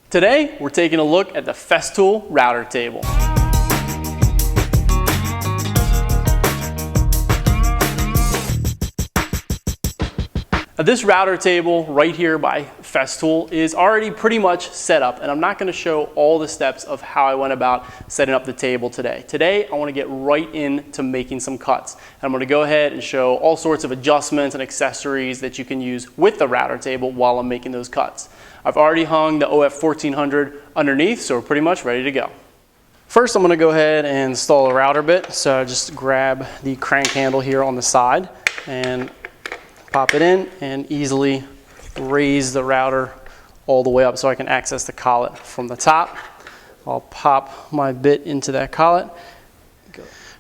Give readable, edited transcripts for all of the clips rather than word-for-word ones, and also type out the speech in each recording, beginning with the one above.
Today, we're taking a look at the Festool router table. This router table right here by Festool is already pretty much set up, and I'm not going to show all the steps of how I went about setting up the table today. Today, I want to get right into making some cuts. And I'm going to go ahead and show all sorts of adjustments and accessories that you can use with the router table while I'm making those cuts. I've already hung the OF 1400 underneath, so we're pretty much ready to go. First, I'm going to go ahead and install a router bit. So just grab the crank handle here on the side and pop it in and easily raise the router all the way up so I can access the collet from the top. I'll pop my bit into that collet.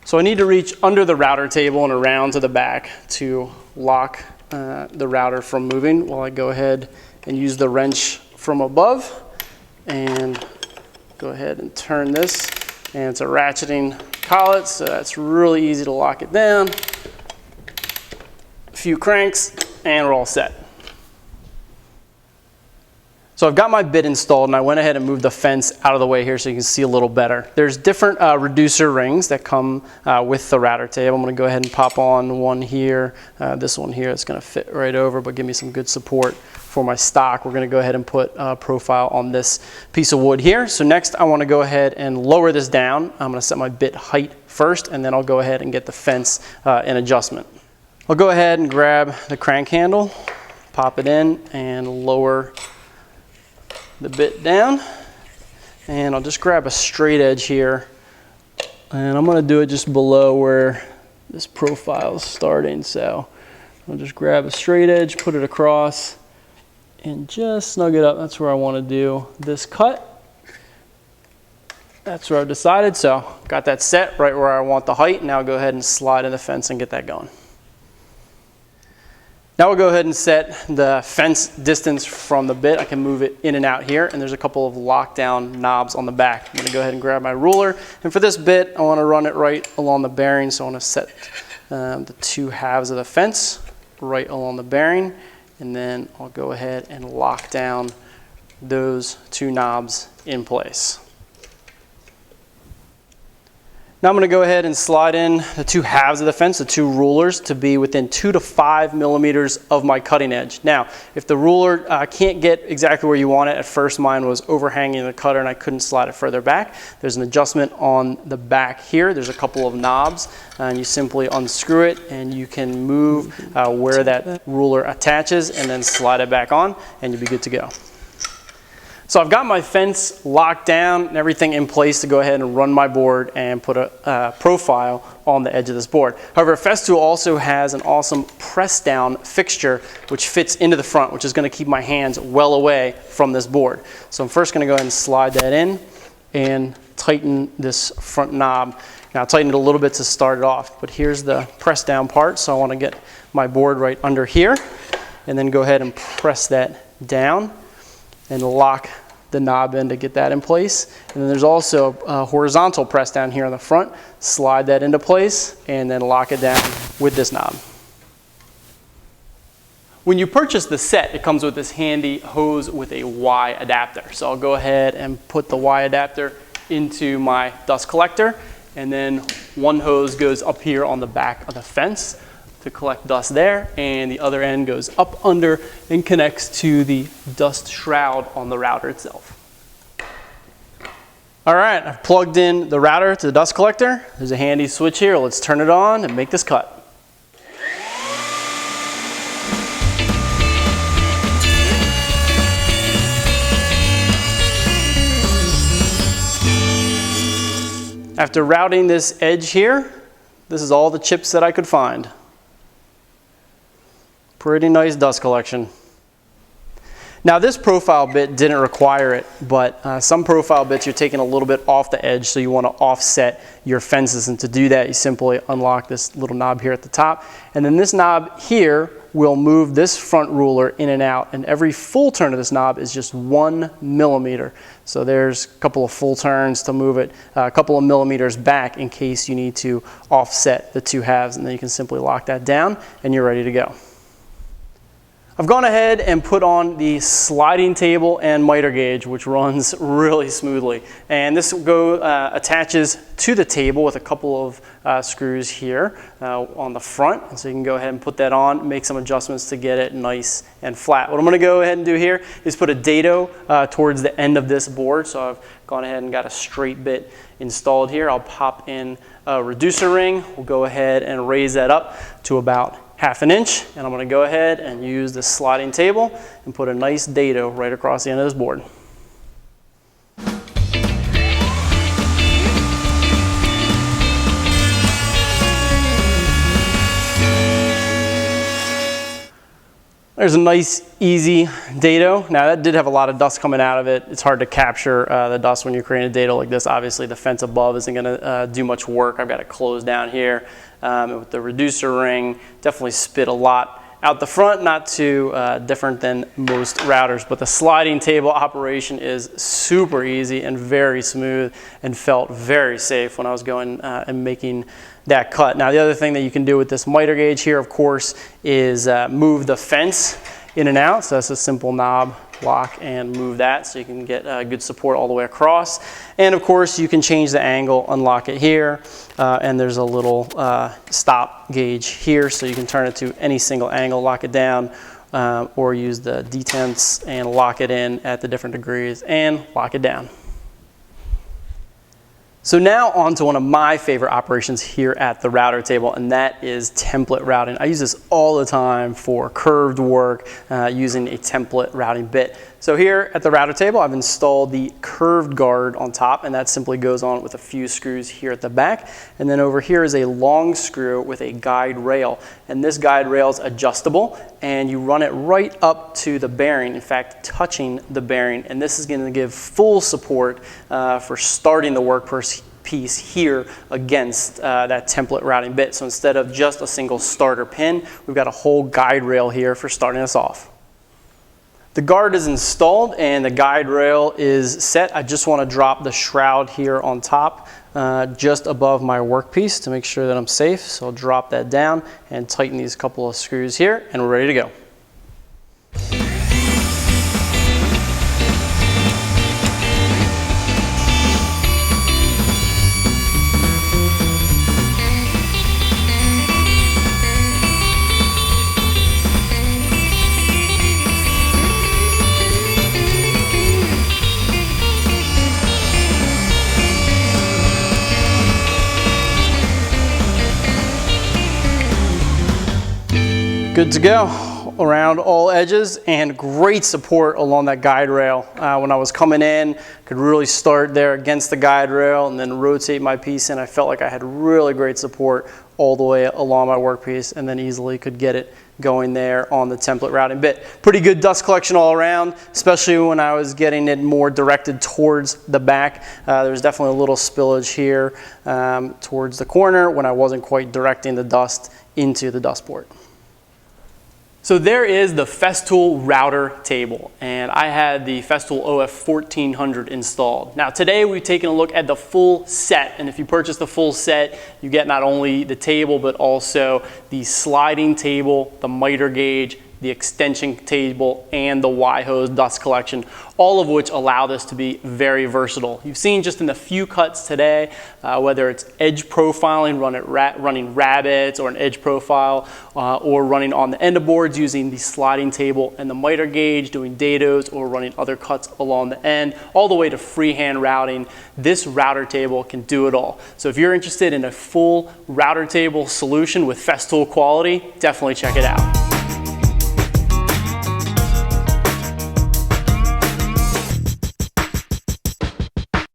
So I need to reach under the router table and around to the back to lock the router from moving while I go ahead and use the wrench from above and go ahead and turn this. And it's a ratcheting collet, so that's really easy to lock it down. A few cranks and we're all set. So I've got my bit installed and I went ahead and moved the fence out of the way here so you can see a little better. There's different reducer rings that come with the router table. I'm going to go ahead and pop on one here. This one here is going to fit right over but give me some good support for my stock. We're going to go ahead and put a profile on this piece of wood here. So next I want to go ahead and lower this down. I'm going to set my bit height first and then I'll go ahead and get the fence in adjustment. I'll go ahead and grab the crank handle, pop it in and lower the bit down, and I'll just grab a straight edge here and I'm going to do it just below where this profile is starting. So I'll just grab a straight edge, put it across and just snug it up. That's where I want to do this cut. That's where I've decided. So got that set right where I want the height. Now I'll go ahead and slide in the fence and get that going. Now we'll go ahead and set the fence distance from the bit. I can move it in and out here, and there's a couple of lockdown knobs on the back. I'm going to go ahead and grab my ruler, and for this bit I want to run it right along the bearing, so I want to set the two halves of the fence right along the bearing, and then I'll go ahead and lock down those two knobs in place. Now I'm going to go ahead and slide in the two halves of the fence, the two rulers, to be within 2 to 5 millimeters of my cutting edge. Now, if the ruler can't get exactly where you want it, at first mine was overhanging the cutter and I couldn't slide it further back. There's an adjustment on the back here. There's a couple of knobs and you simply unscrew it and you can move where that ruler attaches and then slide it back on and you'll be good to go. So I've got my fence locked down and everything in place to go ahead and run my board and put a profile on the edge of this board. However, Festool also has an awesome press down fixture which fits into the front, which is going to keep my hands well away from this board. So I'm first going to go ahead and slide that in and tighten this front knob. Now I'll tighten it a little bit to start it off, but here's the press down part. So I want to get my board right under here and then go ahead and press that down and lock the knob in to get that in place. And then there's also a horizontal press down here on the front. Slide that into place and then lock it down with this knob. When you purchase the set, it comes with this handy hose with a Y adapter. So I'll go ahead and put the Y adapter into my dust collector, and then one hose goes up here on the back of the fence to collect dust there, and the other end goes up under and connects to the dust shroud on the router itself. All right, I've plugged in the router to the dust collector. There's a handy switch here. Let's turn it on and make this cut. After routing this edge here, this is all the chips that I could find. Pretty nice dust collection. Now this profile bit didn't require it, but some profile bits you're taking a little bit off the edge, so you want to offset your fences, and to do that you simply unlock this little knob here at the top, and then this knob here will move this front ruler in and out, and every full turn of this knob is just 1 millimeter. So there's a couple of full turns to move it a couple of millimeters back in case you need to offset the two halves, and then you can simply lock that down and you're ready to go. I've gone ahead and put on the sliding table and miter gauge, which runs really smoothly. And this attaches to the table with a couple of screws here on the front. And so you can go ahead and put that on, make some adjustments to get it nice and flat. What I'm gonna go ahead and do here is put a dado towards the end of this board. So I've gone ahead and got a straight bit installed here. I'll pop in a reducer ring. We'll go ahead and raise that up to about 1/2 inch, and I'm going to go ahead and use the sliding table and put a nice dado right across the end of this board. There's a nice, easy dado. Now that did have a lot of dust coming out of it. It's hard to capture the dust when you're creating a dado like this. Obviously the fence above isn't gonna do much work. I've got it closed down here. With the reducer ring, definitely spit a lot out the front, not too different than most routers, but the sliding table operation is super easy and very smooth and felt very safe when I was going and making that cut. Now the other thing that you can do with this miter gauge here, of course, is move the fence in and out. So that's a simple knob, lock, and move that so you can get good support all the way across. And of course you can change the angle, unlock it here, and there's a little stop gauge here so you can turn it to any single angle, lock it down, or use the detents and lock it in at the different degrees and lock it down. So now on to one of my favorite operations here at the router table, and that is template routing. I use this all the time for curved work using a template routing bit. So here at the router table, I've installed the curved guard on top, and that simply goes on with a few screws here at the back. And then over here is a long screw with a guide rail. And this guide rail is adjustable, and you run it right up to the bearing, in fact, touching the bearing. And this is going to give full support for starting the workpiece here against that template routing bit. So instead of just a single starter pin, we've got a whole guide rail here for starting us off. The guard is installed and the guide rail is set. I just want to drop the shroud here on top just above my workpiece to make sure that I'm safe. So I'll drop that down and tighten these couple of screws here, and we're ready to go. Good to go around all edges, and great support along that guide rail. When I was coming in, could really start there against the guide rail and then rotate my piece in. I felt like I had really great support all the way along my workpiece, and then easily could get it going there on the template routing bit. Pretty good dust collection all around, especially when I was getting it more directed towards the back. There was definitely a little spillage here towards the corner when I wasn't quite directing the dust into the dust port. So there is the Festool router table, and I had the Festool OF 1400 installed. Now today we've taken a look at the full set, and if you purchase the full set, you get not only the table but also the sliding table, the miter gauge, the extension table, and the Y-hose dust collection, all of which allow this to be very versatile. You've seen just in the few cuts today, whether it's edge profiling, running rabbets or an edge profile, or running on the end of boards using the sliding table and the miter gauge, doing dados, or running other cuts along the end, all the way to freehand routing. This router table can do it all. So if you're interested in a full router table solution with Festool quality, definitely check it out.